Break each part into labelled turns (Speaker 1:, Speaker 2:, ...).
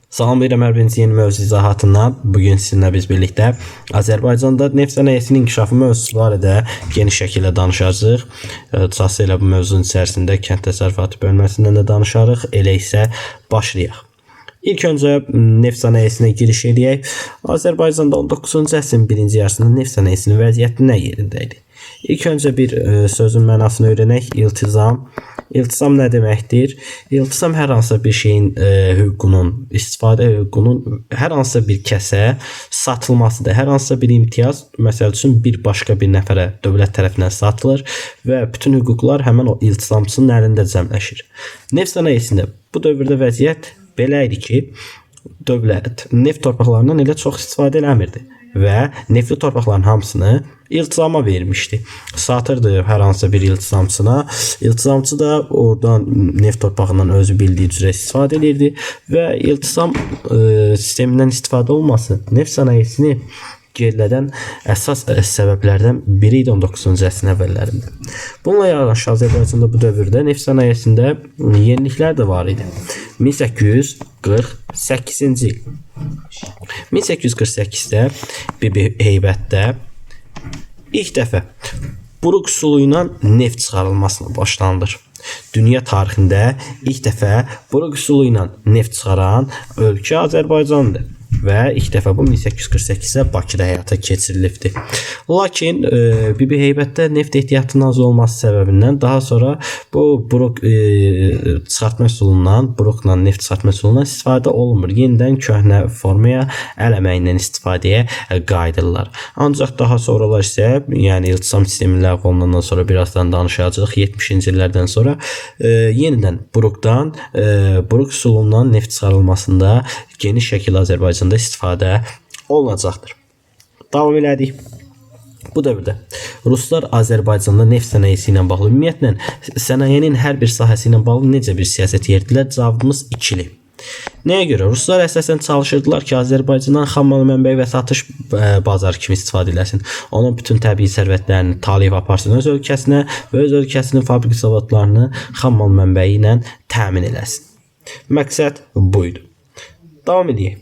Speaker 1: Salam verirəm hər birinizin yeni mövzu izahatından. Bugün sizinlə biz birlikdə Azərbaycanda neft sənayesinin inkişafı mövzusu barədə geniş şəkildə danışacağıq. Xüsusilə ilə bu mövzunun içərisində kənd təsərrüfatı bölməsindən də danışarıq. Elə isə başlayaq. İlk öncə neft sənayesinə giriş edək. Azərbaycanda 19-cu əsrin birinci yarısında neft sənayesinin vəziyyəti nə yerində idi? İlk öncə bir sözün mənasını öyrənək. İltizam. İltizam nə deməkdir? İltizam hər hansı bir şeyin hüququnun, istifadə hüququnun hər hansı bir kəsə satılmasıdır. Hər hansı bir imtiyaz, məsəl üçün bir başqa bir nəfərə dövlət tərəfindən satılır və bütün hüquqlar həmin o iltizamçının əlində cəmləşir. Neft sənayesində bu dövrdə vəziyyət belə idi ki, dövlət neft torpaqlarından elə çox istifadə eləmirdi və neftli torpaqların hamısını iltizama vermişdi. Satırdı hər hansı bir iltizamçına. İltizamçı da oradan neft torpağından özü bildiyi üzrə istifadə edirdi və iltizam sistemindən istifadə olması neft sənayesini gerilədən əsas səbəblərdən biri idi 19-cu əsrin əvvəllərində. Bununla yanaşı Azərbaycanda bu dövrdə neft sənayesində yeniliklər də var idi. 1848-ci il. 1848-də Bibi Heybətdə ilk dəfə buruq üsulu ilə neft çıxarılmasına başlanılır. Dünya tarixində ilk dəfə buruq üsulu ilə neft çıxaran ölkə Azərbaycandır və ilk dəfə bu 1848-də Bakıda həyata keçirilibdir. Lakin Bibi Heybətdə neft ehtiyatının az olması səbəbindən daha sonra bu buruq çıxartma üsulundan, buruqla neft çıxartma üsulundan istifadə olunmur. Yenidən köhnə formaya, əl əməyindən istifadəyə qayıdırlar. Ancaq daha sonralar isə, yəni iltizam sistemi ləğv olunandan sonra birazdan danışacağıq. 70-ci illərdən sonra yenidən buruqdan, buruq üsulundan neft çıxarılmasında geniş şəkildə Azərbaycanda istifadə olunacaqdır. Davam elədik. Bu dövrdə Ruslar Azərbaycanda neft sənayesi ilə bağlı, ümumiyyətlə sənayenin hər bir sahəsi ilə bağlı necə bir siyasət yeridilər? Cavabımız ikili. Nəyə görə? Ruslar əsasən çalışırdılar ki, Azərbaycandan xammal mənbəyi və satış bazarı kimi istifadə eləsin. Onun bütün təbii sərvətlərini taleyib aparsın öz ölkəsinə və öz ölkəsinin fabrik zavodlarını xammal mənbəyi ilə təmin eləsin. Məqsəd buydu. Davam edək.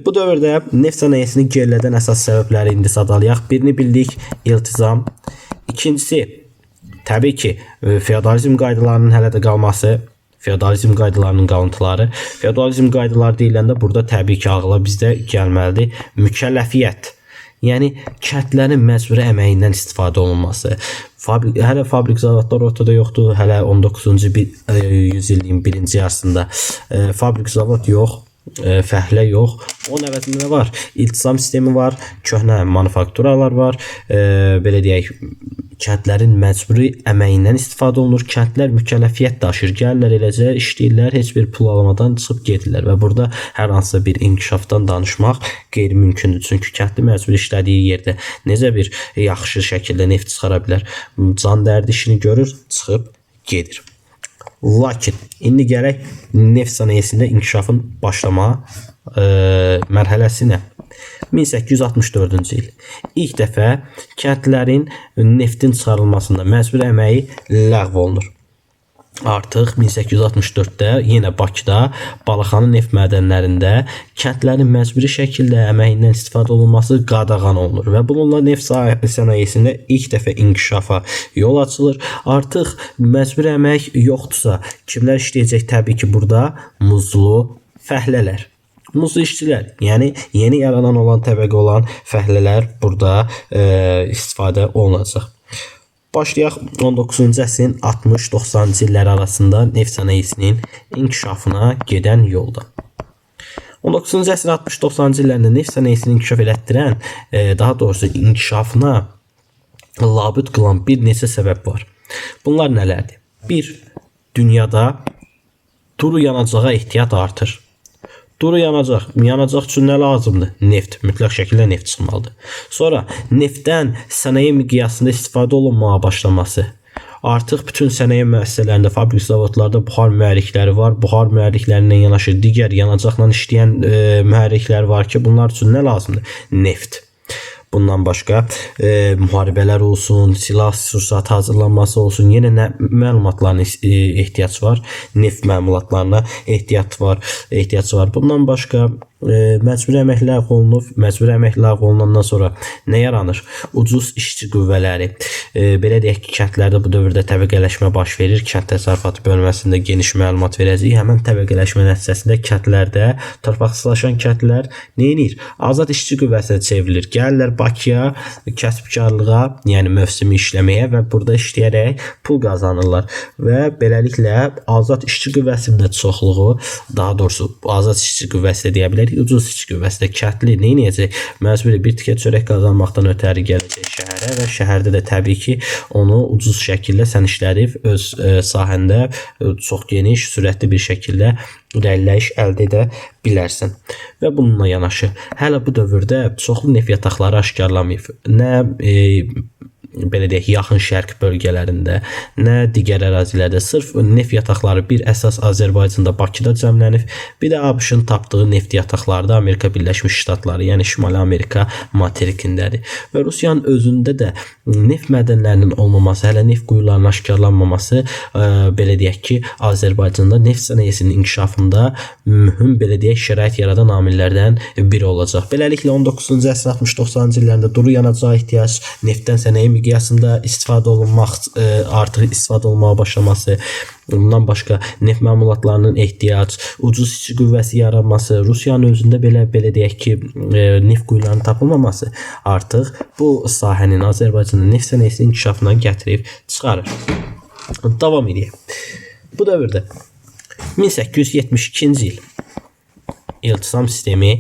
Speaker 1: Bu dövrdə neft sənayesini gerilədən əsas səbəbləri indi sadalayaq. Birini bildik, iltizam. İkincisi, təbii ki, feodalizm qaydalarının hələ də qalması, feodalizm qaydalarının qalıntıları. Feodalizm qaydaları deyiləndə burada təbii ki, ağla bizdə gəlməlidir mükəlləfiyyət. Yəni, kəndlərin məcburi əməyindən istifadə olunması. Hələ fabrik zavodlar ortada yoxdur. Hələ 19-cu yüzilliyin birinci yarısında fabrik zavod yox. Fəhlə yox. Onun əvəzində var. İltizam sistemi var. Köhnə manufakturalar var. Belə deyək, kəndlərin məcburi əməyindən istifadə olunur. Kəndlər mükəlləfiyyət daşır. Gəlirlər eləcə işləyirlər. Heç bir pul almadan çıxıb gedirlər. Və burada hər hansı bir inkişafdan danışmaq qeyri-mümkündür. Çünki kəndli məcburi işlədiyi yerdə necə bir yaxşı şəkildə neft çıxara bilər? Can dərdi işini görür, çıxıb gedir. Lakin indi gələk neft sənayesində inkişafın başlama mərhələsinə. 1864-cü il. İlk dəfə kəndlərin neftin çıxarılmasında məcburi əməyi ləğv olunur. Artıq 1864-də yenə Bakıda Balaxanı neft mədənlərində kəndlərin məcburi şəkildə əməyindən istifadə olunması qadağan olunur və bununla neft sənayesində ilk dəfə inkişafa yol açılır. Artıq məcburi əmək yoxdursa, kimlər işləyəcək? Təbii ki, burada muzlu fəhlələr. Muzlu işçilər, yəni yeni yaranan olan təbəqə olan fəhlələr burada istifadə olunacaq. Başlayaq 19-cu əsrin 60-90-cı illəri arasında neft sənayesinin inkişafına gedən yolda. 19-cu əsrin 60-90-cı illərində neft sənayesini inkişaf elətdirən, daha doğrusu inkişafına labüd qılan bir neçə səbəb var. Bunlar nələrdir? 1. Dünyada duru yanacağa ehtiyat artır. Duru yanacaq. Yanacaq üçün nə lazımdır? Neft. Mütləq şəkildə neft çıxmalıdır. Sonra neftdən sənaye miqyasında istifadə olunmağa başlaması. Artıq bütün sənaye müəssisələrində, fabrik zavodlarda buxar mühərrikləri var. Buxar mühərriklərindən yanaşı digər yanacaqla işləyən mühərriklər var ki, bunlar üçün nə lazımdır? Neft. Bundan başqa müharibələr olsun, silah sursatı hazırlanması olsun, yenə nə məlumatlarına ehtiyac var, neft məlumatlarına ehtiyac var. Bundan başqa məcburi əmək ləğv olunub. Məcburi əmək ləğv olunandan sonra nə yaranır? Ucuz işçi qüvvələri. Belə deyək ki, kəndlərdə bu dövrdə təbəqələşmə baş verir. Kənd təsərrüfatı bölməsində geniş məlumat verəcəyik. Həmin təbəqələşmə nəticəsində kəndlərdə torpaqsızlaşan kəndlər nə edir? Azad işçi qüvvəsinə çevrilir. Gəlirlər Bakıya kəsbkarlığa, yəni mövsümi işləməyə və burada işləyərək pul qazanırlar və beləliklə azad işçi qüvvəsində çoxluğu, daha doğrusu azad işçi qüvvəsi deyə bilərik, ucuz işçi qüvvəsi də kəndli nə edəcək? Məcburi bir tikə çörək qazanmaqdan ötəri gələcək şəhərə və şəhərdə də təbii ki, onu ucuz şəkildə sən işlədib öz sahəndə çox geniş, sürətli bir şəkildə irəliləyiş əldə edə bilərsən. Və bununla yanaşı, hələ bu dövrdə çoxlu neft yataqları aşkarlamayıb. Nə belə deyək, yaxın şərq bölgələrində, nə digər ərazilərdə, sırf neft yataqları bir əsas Azərbaycanda, Bakıda cəmlənib, bir də ABŞ-ın tapdığı neft yataqları da Amerika Birləşmiş Ştatları, yəni Şimali Amerika materikindədir. Və Rusiyanın özündə də neft mədənlərinin olmaması, hələ neft quyularının aşkarlanmaması, belə deyək ki, Azərbaycanda neft sənayesinin inkişafında mühüm, belə deyək, şərait yaradan amillərdən biri olacaq. Beləliklə 19-cu əsrin 60-90-cı illərində duru yanacağa ehtiyac, neftdən sənaye miqyasında istifadə olunmaq, artıq istifadə olunmağa başlaması, bundan başqa neft məmulatlarının ehtiyac, ucuz işçi qüvvəsi yaranması, Rusiyanın özündə belə deyək ki, neft quyularının tapılmaması artıq bu sahənin Azərbaycanda neft sənayesinin inkişafına gətirib çıxarır. Davam edək. Bu dövrdə 1872-ci il iltisam sistemi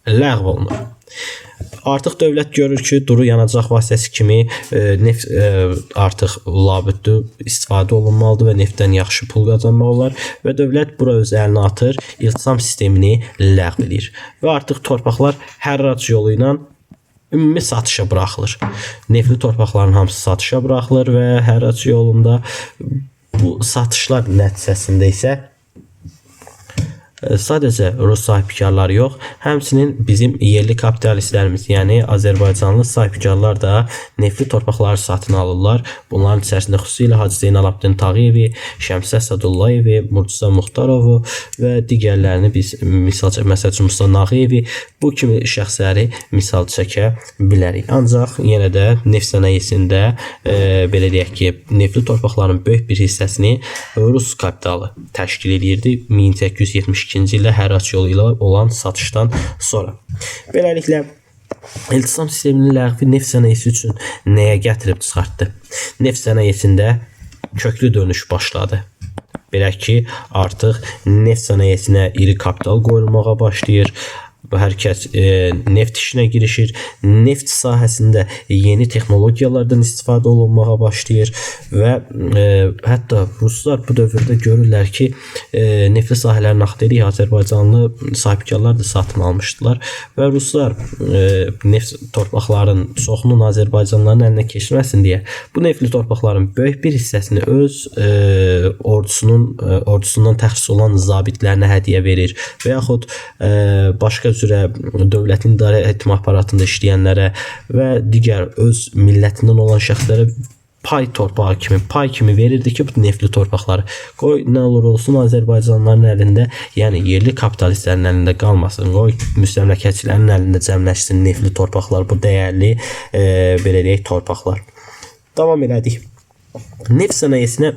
Speaker 1: ləğv olunur. Artıq dövlət görür ki, duru yanacaq vasitəsi kimi neft artıq labüddür, istifadə olunmalıdır və neftdən yaxşı pul qazanmaq olar və dövlət bura öz əlinə atır, iltisam sistemini ləğv edir və artıq torpaqlar hərrac yolu ilə ümumi satışa buraxılır. Neftli torpaqların hamısı satışa buraxılır və hərrac yolunda bu satışlar nəticəsində isə sadəcə Rus sahibkarları yox, həmçinin bizim yerli kapitalistlərimiz, yəni Azərbaycanlı sahibkarlar da neftli torpaqları satın alırlar. Bunların içərisində xüsusilə Hacı Zeynalabdin Tağıyevi, Şəmsə Sədullayevi, Murtuza Muxtarovu və digərlərini biz məsələn Musa Nağıyevi bu kimi şəxsləri misal çəkə bilərik. Ancaq yenə də neft sənayesində belə deyək ki, neftli torpaqların böyük bir hissəsini Rus kapitalı təşkil edirdi 1872 ildə hərrac yolu ilə olan satışdan sonra. Beləliklə, iltisam sisteminin ləğvi neft sənayesi üçün nəyə gətirib çıxartdı? Neft sənayesində köklü dönüş başladı. Belə ki, artıq neft sənayesinə iri kapital qoyulmağa başlayır. Hər kəs neft işinə girişir. Neft sahəsində yeni texnologiyalardan istifadə olunmağa başlayır və hətta Ruslar bu dövrdə görürlər ki, neftli sahələrin axtarı Azərbaycanlı sahibkarlar da satın almışdılar və Ruslar neft torpaqların çoxunun Azərbaycanlıların əlinə keçməsin deyə bu neftli torpaqların böyük bir hissəsini öz ordusundan təxsis olan zabitlərinə hədiyyə verir və yaxud başqa üzrə dövlətin idarə etmə aparatında işləyənlərə və digər öz millətindən olan şəxslərə pay kimi verirdi ki, bu neftli torpaqları qoy nə olur olsun Azərbaycanlıların əlində, yəni yerli kapitalistlərin əlində qalmasın, qoy müstəmləkəçilərin əlində cəmləşsin neftli torpaqlar, bu dəyərli belə deyək torpaqlar. Davam elədik. Neft sənayesinə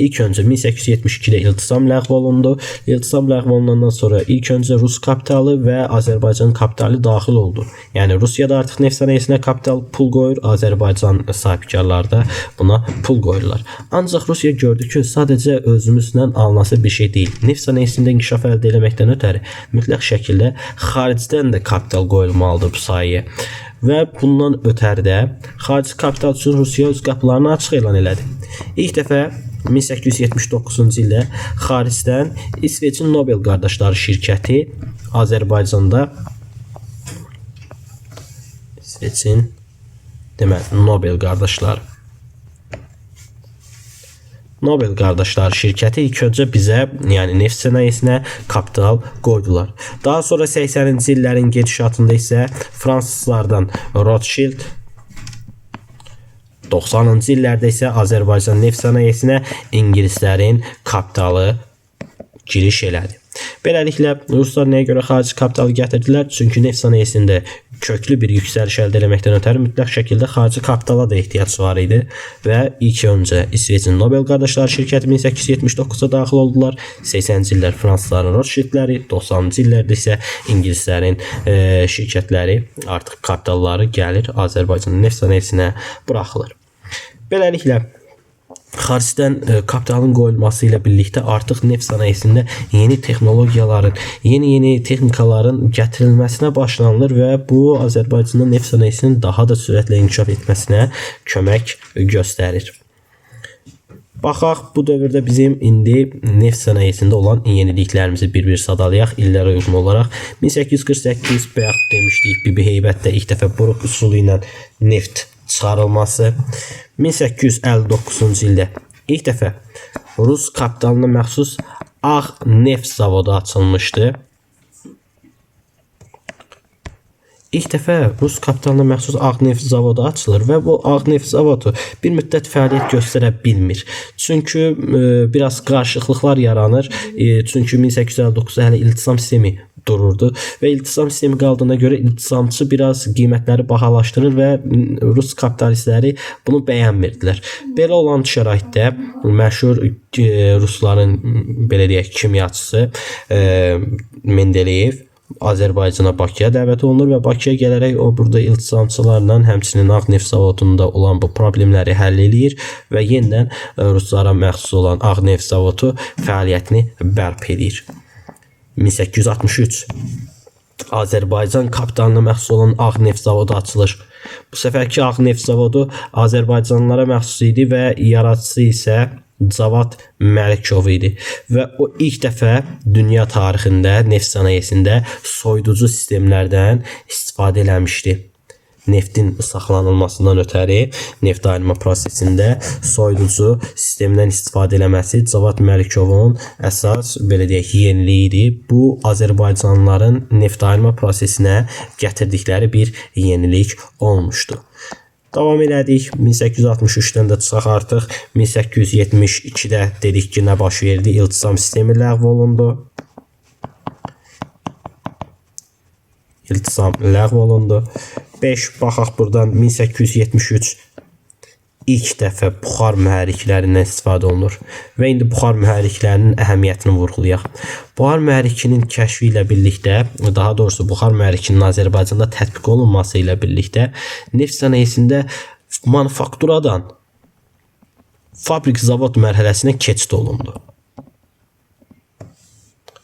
Speaker 1: ilk öncə 1872-də iltisam ləğv olundu. İltisam ləğv olunandan sonra ilk öncə Rus kapitalı və Azərbaycan kapitalı daxil oldu. Yəni Rusiyada artıq neft sənayesinə kapital pul qoyur, Azərbaycan sahibkarları da buna pul qoyurlar. Ancaq Rusiya gördü ki, sadəcə özümüzdən alınası bir şey deyil. Neft sənayesində inkişaf əldə etməkdən ötəri mütləq şəkildə xaricdən də kapital qoyulmalıdır bu sahəyə. Və bundan ötəri də xarici kapital üçün Rusiya öz qapılarını açıq elan elədi. İlk dəfə 1879-cu ildə xaricdən İsveçin Nobel qardaşları şirkəti Azərbaycanda İsveçin Nobel qardaşları Nobel qardaşları şirkəti ilk öncə bizə, yəni neft sənayesinə kapital qoydular. Daha sonra 80-ci illərin gedişatında isə fransızlardan Rothschild, 90-cı illərdə isə Azərbaycan neft sənayesinə ingilislərin kapitalı giriş elədi. Beləliklə ruslar nəyə görə xarici kapitalı gətirdilər? Çünki neft sənayesində köklü bir yüksəliş əldə etməkdən ötəri mütləq şəkildə xarici kapitala da ehtiyac var idi və ilk öncə İsveçin Nobel qardaşları şirkəti 1879-da daxil oldular. 80-ci illər fransızların Rothschildləri, 90-cı illərdə isə ingilislərin şirkətləri artıq kapitalları gəlir Azərbaycan neft sənayesinə buraxılır. Beləliklə xaricdən kapitalın qoyulması ilə birlikdə artıq neft sənayesində yeni texnologiyaların, yeni texnikaların gətirilməsinə başlanılır və bu Azərbaycanda neft sənayesinin daha da sürətlə inkişaf etməsinə kömək göstərir. Baxaq, bu dövrdə bizim indi neft sənayesində olan yeniliklərimizi bir-bir sadalayaq illərə uyğun olaraq. 1848 bayaq demişdik, Bibi Heybətdə ilk dəfə boruq üsulu ilə neft çıxarılması. 1859-cu ildə ilk dəfə Rus kapitalına məxsus ağ neft zavodu açılmışdı. İlk dəfə Rus kapitalına məxsus ağ neft zavodu açılır və bu ağ neft zavodu bir müddət fəaliyyət göstərə bilmir. Çünki biraz qarışıqlıqlar yaranır. Çünki 1859-da hələ iltisam sistemi dururdu və iltisam sistemi qaldığına görə iltisamçı biraz qiymətləri bahalaşdırır və Rus kapitalistləri bunu bəyənmirdilər. Belə olan şəraitdə məşhur Rusların belə deyək kimyaçısı Mendeleyev Azərbaycana, Bakıya dəvət olunur və Bakıya gələrək o burada iltisamçılarla həmçinin ağ neft zavodunda olan bu problemləri həll eləyir və yenidən Ruslara məxsus olan ağ neft zavodu fəaliyyətini bərpa edir. 1863 Azərbaycan kapitalına məxsus olan ağ neft zavodu açılır. Bu səfərki ağ neft zavodu Azərbaycanlılara məxsus idi və yaradıcısı isə Cavad Məlikov idi və o ilk dəfə dünya tarixində neft sənayesində soyuducu sistemlərdən istifadə eləmişdi. Neftin saxlanılmasından ötəri neft ayırma prosesində soyuducu sistemdən istifadə eləməsi Cavad Məlikovun əsas belə deyək yeniliyi idi. Bu Azərbaycanlıların neft ayırma prosesinə gətirdikləri bir yenilik olmuşdu. Davam elədik. 1863-dən də çıxaq artıq. 1872-də dedik ki, nə baş verdi? İltisam sistemi ləğv olundu. İltisam ləğv olundu. 5 baxaq buradan 1873 ilk dəfə buxar mühərriklərindən istifadə olunur və indi buxar mühərriklərinin əhəmiyyətini vurğulayaq. Buxar mühərrikinin kəşfi ilə birlikdə, daha doğrusu buxar mühərrikinin Azərbaycanda tətbiq olunması ilə birlikdə neft sənayesində manufakturadan fabrik zavod mərhələsinə keçid olundu.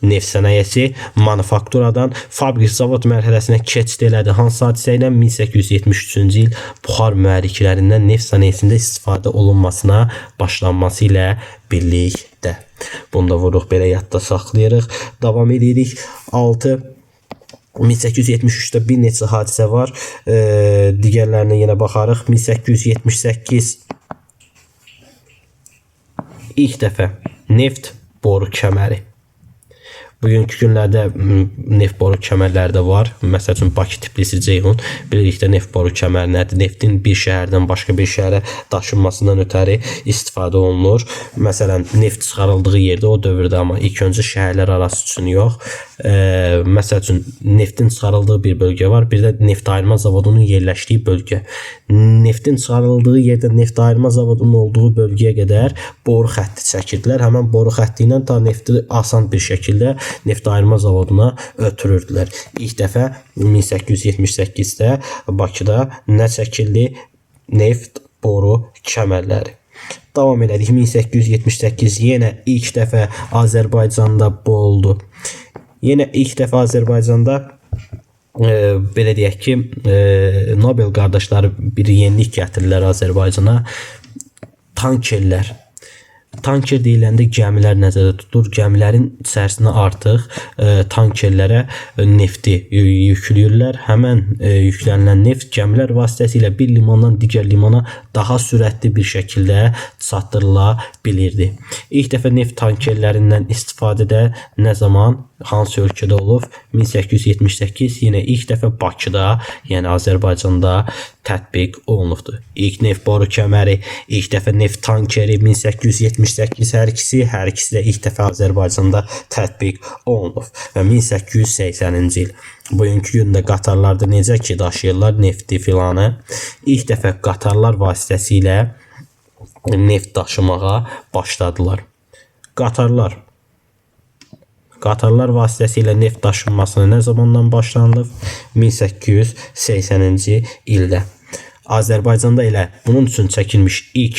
Speaker 1: Neft sənayesi manufakturadan fabrik zavod mərhələsinə keçid elədi. Hansı hadisə ilə? 1873-cü il buxar mühərriklərindən neft sənayesində istifadə olunmasına başlanması ilə birlikdə. Bunu da vuruq, belə yadda saxlayırıq. Davam edirik. 6 1873-də bir neçə hadisə var. Digərlərinə yenə baxarıq. 1878 ilk dəfə neft boru kəməri. Bugünkü günlərdə neft boru kəmərləri də var. Məsəl üçün Bakı Tbilisi Ceyhun. Birlikdə neft boru kəməri nədir? Neftin bir şəhərdən başqa bir şəhərə daşınmasından ötəri istifadə olunur. Məsələn, neft çıxarıldığı yerdə o dövrdə, amma ilk öncə şəhərlər arası üçün yox. Məsəl üçün neftin çıxarıldığı bir bölgə var. Bir də neft ayırma zavodunun yerləşdiyi bölgə. Neftin çıxarıldığı yerdə neft ayırma zavodunun olduğu bölgəyə qədər boru xətti çəkirdilər. Həmin boru xətti ilə ta nefti asan bir şəkildə neft ayırma zavoduna ötürürdülər. İlk dəfə 1878-də Bakıda nə çəkildi? Neft boru kəmərləri. Davam elədik. 1878 yenə ilk dəfə Azərbaycanda bu oldu. Yenə ilk dəfə Azərbaycanda belə deyək ki, Nobel qardaşları bir yenilik gətirirlər Azərbaycana. Tankerlər. Tanker deyiləndə gəmilər nəzərdə tutulur. Gəmilərin içərisinə artıq tankerlərə nefti yükləyirlər. Həmin yüklənilən neft gəmilər vasitəsilə bir limandan digər limana daha sürətli bir şəkildə çatdırıla bilirdi. İlk dəfə neft tankerlərindən istifadə də nə zaman, hansı ölkədə olub? 1878 yenə ilk dəfə Bakıda, yəni Azərbaycanda tətbiq olunubdur. İlk neft boru kəməri, ilk dəfə neft tankeri 1878 hər ikisi də ilk dəfə Azərbaycanda tətbiq olunub və 1880-ci il. Bugünkü gündə qatarlarda necə ki daşıyırlar nefti filanı, ilk dəfə qatarlar vasitəsilə neft daşımağa başladılar. Qatarlar vasitəsilə neft daşınmasına nə zamandan başlanılıb? 1880-ci ildə. Azərbaycanda elə bunun üçün çəkilmiş ilk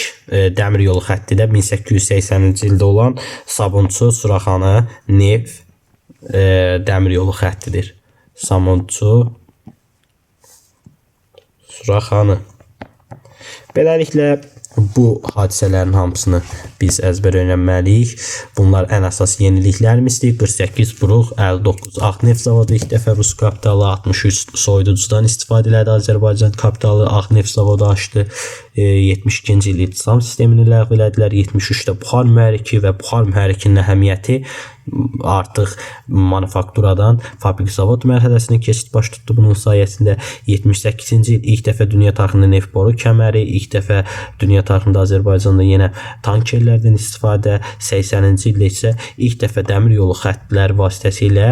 Speaker 1: dəmir yolu xətti də 1880-ci ildə olan Sabunçu-Suraxanı neft dəmir yolu xəttidir. Sabunçu-Suraxanı. Beləliklə bu hadisələrin hamısını biz əzbər öyrənməliyik. Bunlar ən əsas yeniliklərimizdir. 48 buruq, 59 Ağ neft zavodu ilk dəfə Rus kapitalı, 63 soyuducudan istifadə elədi. Azərbaycan kapitalı Ağ neft zavodu açdı. 72-ci il ittisam sistemini ləğv elədilər. 73-də buxar mühərriki və buxar mühərrikinin əhəmiyyəti artıq manufakturadan fabrik zavod mərhələsinə keçid baş tutdu bunun sayəsində. 78-ci il ilk dəfə dünya tarixində neft boru kəməri, ilk dəfə dünya tarixində Azərbaycanda yenə tankerlərdən istifadə, 80-ci ildə isə ilk dəfə dəmir yolu xəttləri vasitəsilə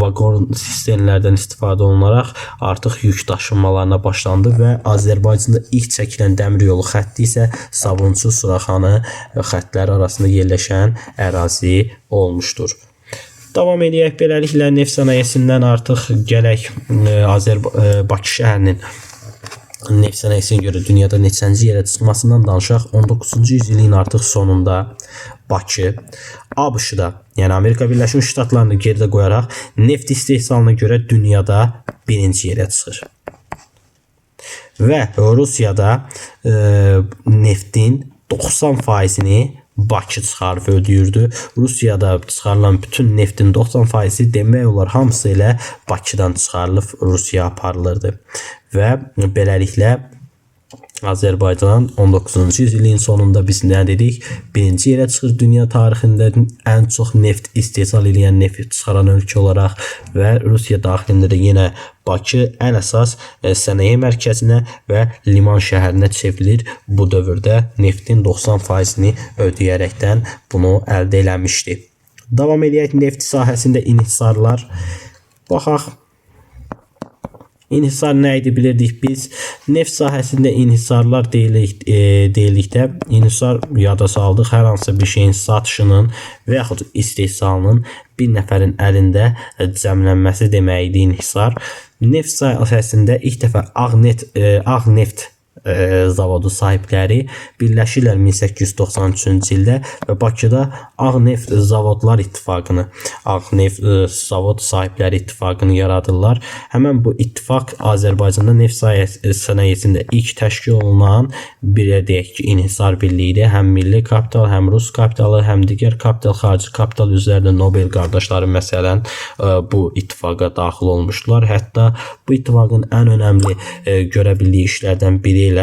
Speaker 1: vaqon sistemlərdən istifadə olunaraq artıq yük daşınmalarına başlandı və Azərbaycanda ilk çəkilən dəmir yolu xətti isə Sabunçu-Suraxanı xəttləri arasında yerləşən ərazi olmuşdur. Davam edək. Beləliklə neft sənayesindən artıq gələk Bakı şəhərinin neft sənayesinə görə dünyada neçənci yerə çıxmasından danışaq. 19-cu yüzilliyin artıq sonunda Bakı ABŞ-da, yəni Amerika Birləşmiş Ştatlarını geridə qoyaraq neft istehsalına görə dünyada birinci yerə çıxır. Və Rusiyada neftin 90%-ni Bakı çıxarıb ödəyirdi. Rusiyada çıxarılan bütün neftin 90%-i demək olar hamısı ilə Bakıdan çıxarılıb Rusiyaya aparılırdı. Və beləliklə Azərbaycan 19-cu yüzilliyin sonunda biz nə dedik? Birinci yerə çıxır dünya tarixində ən çox neft istehsal edən, neft çıxaran ölkə olaraq və Rusiya daxilində də yenə Bakı ən əsas sənaye mərkəzinə və liman şəhərinə çevrilir. Bu dövrdə neftin 90%-ni ödəyərəkdən bunu əldə eləmişdi. Davam edək neft sahəsində inhisarlar. Baxaq. İnhisar nə idi bilirdik biz? Neft sahəsində inhisarlar deyilikdə inhisar yada saldıq. Hər hansı bir şeyin satışının və yaxud istehsalının bir nəfərin əlində cəmlənməsi deməkdir inhisar. Neft sahəsində ilk dəfə Ağ neft zavodu sahibləri birləşirlər 1893-cü ildə və Bakıda Ağ neft zavodlar ittifaqını, Ağ neft zavod sahibləri ittifaqını yaradırlar. Həmən bu ittifaq Azərbaycanda neft sənayesində ilk təşkil olunan bir deyək ki, inhisar birliyidir. Həm milli kapital, həm Rus kapitalı, həm digər kapital, xarici kapital üzərində Nobel qardaşları məsələn bu ittifaqa daxil olmuşdular. Hətta bu ittifaqın ən önəmli görə bildiyi işlərdən biri ilə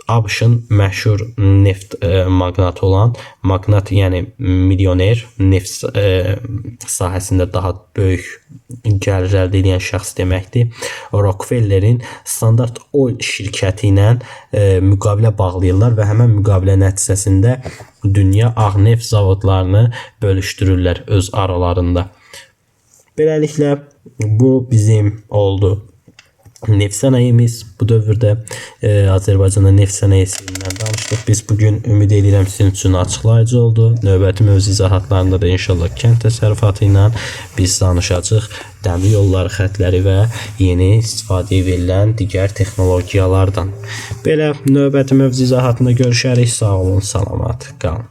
Speaker 1: ABŞ-ın məşhur neft maqnatı olan, maqnat yəni milyoner, neft sahəsində daha böyük gəlir əldə edən şəxs deməkdir. Rockefellerin Standard Oil şirkəti ilə müqavilə bağlayırlar və həmən müqavilə nəticəsində dünya ağ neft zavodlarını bölüşdürürlər öz aralarında. Beləliklə bu bizim oldu. Neft sənayemiz bu dövrdə Azərbaycanda neft sənayesindən danışdıq. Biz bugün ümid edirəm sizin üçün açıqlayıcı oldu. Növbəti mövzu izahatlarında da inşallah kənd təsərrüfatı ilə biz danışacağıq. Dəmir yolları xətləri və yeni istifadəyə verilən digər texnologiyalardan. Belə növbəti mövzu izahatında görüşərik. Sağ olun, salamat qalın.